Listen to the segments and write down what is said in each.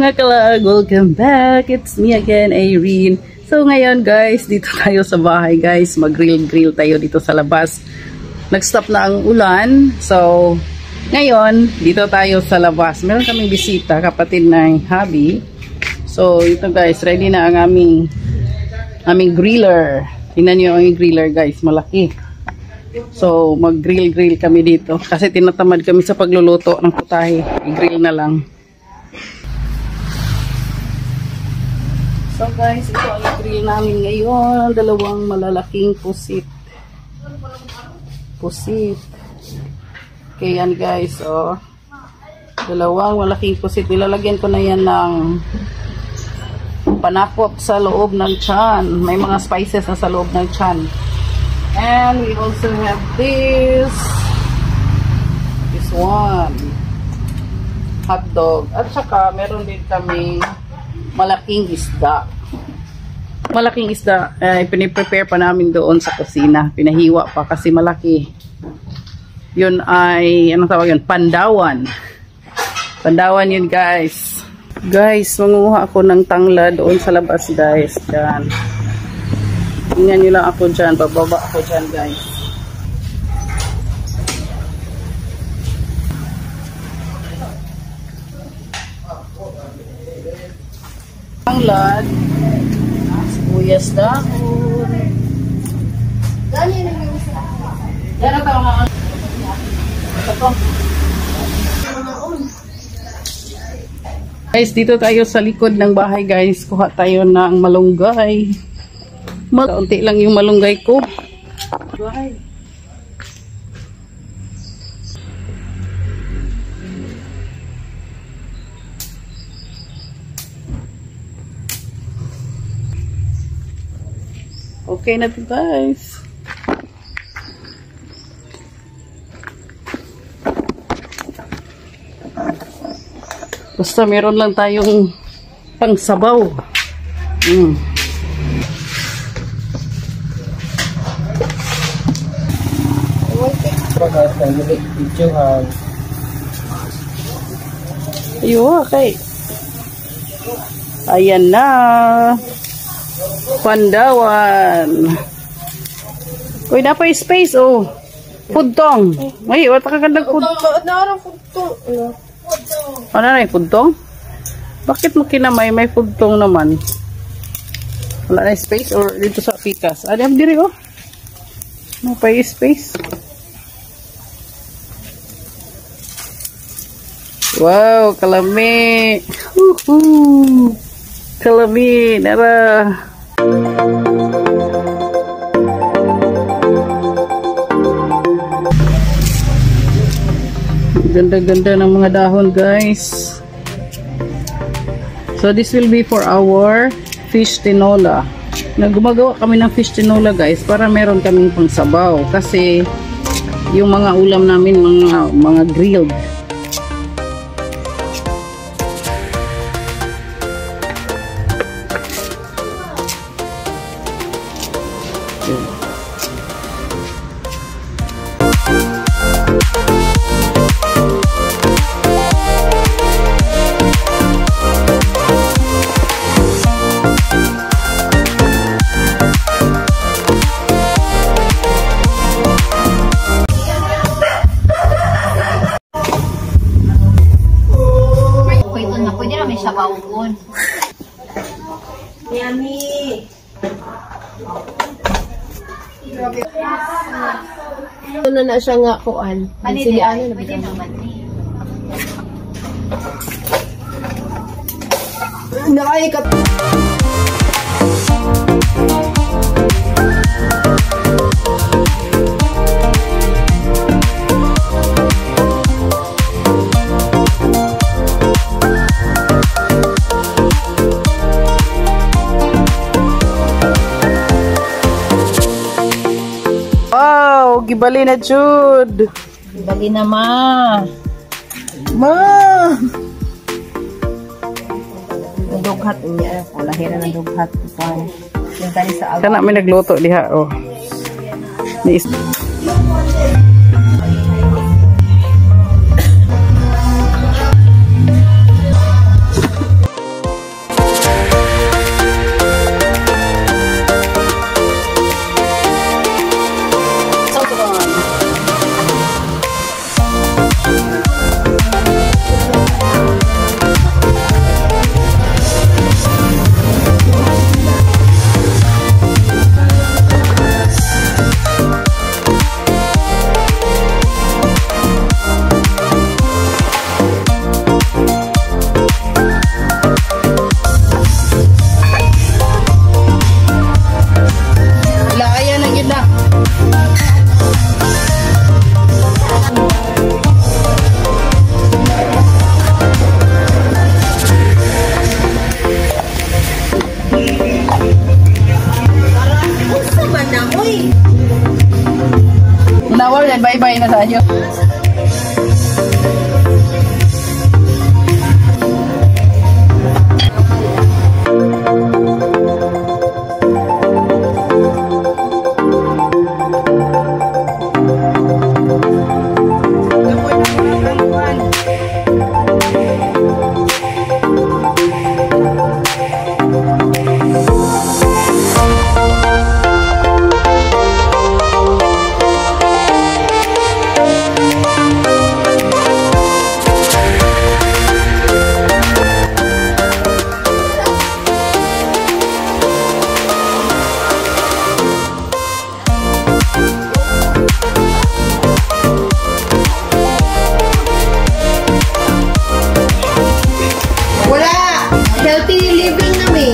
mga kalag, welcome back. It's me again, Irene. So ngayon guys, dito tayo sa bahay guys. Mag-grill tayo dito sa labas. Nag-stop na ang ulan. So ngayon, dito tayo sa labas. Meron kaming bisita, kapatid ng hubby. So ito guys, ready na ang aming griller. Tingnan nyo ang griller guys, malaki. So mag-grill kami dito. Kasi tinatamad kami sa pagluluto ng putahe. I-grill na lang. So guys, ito ang grill namin ngayon. Dalawang malalaking pusit. Okay, yan guys. Oh. Dalawang malaking pusit. Nilalagyan ko na yan ng panakop sa loob ng tiyan. May mga spices na sa loob ng tiyan. And we also have this one. Hot dog. At saka meron din kami malaking isda. Malaking isda, piniprepare pa namin doon sa kusina. Pinahiwa pa kasi malaki. Yun ay, anong tawag yun? Pandawan. Pandawan yun guys. Guys, manguha ako ng tangla doon sa labas guys. Diyan. Tingnan nyo lang ako dyan. Bababa ako dyan guys. Tanglad, sibuyas dahon. Yan ang tawag guys, dito tayo sa likod ng bahay guys. Kuha tayo ng malunggay. Kaunti lang yung malunggay ko. Guys. Okay na to guys. Basta meron lang tayong pangsabaw. Ayun, okay. Ayan na. Pandawan. Uy, napay space, oh. Pudtong. Ay, wala ka gandang pudtong. Ano na yung pudtong? Bakit mo kinamay? May pudtong naman. Wala na space or dito sa pikas? Ano yung diri, oh? Napay space. Wow, kalami. Kalami, nara. Ganda-ganda ng mga dahon guys. So this will be for our fish tinola. Gumagawa kami ng fish tinola guys para meron kaming pangsabaw kasi yung mga ulam namin mga grilled. Yummy. Ano na siya nga kuan? Sige, ano na ba? Nakaikat. Gibali na jud. Gibali na ma. Dughat niya. Wala hira ng dughat. Yung tali sa kana may nagluto diha oh. Ni tayo. Healthy living na may.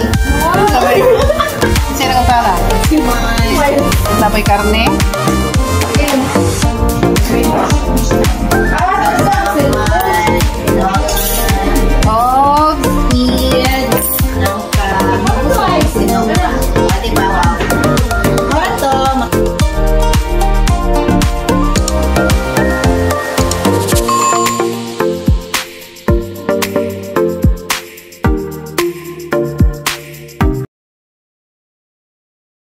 Sino ang tara? Si Mai. Sabay karne.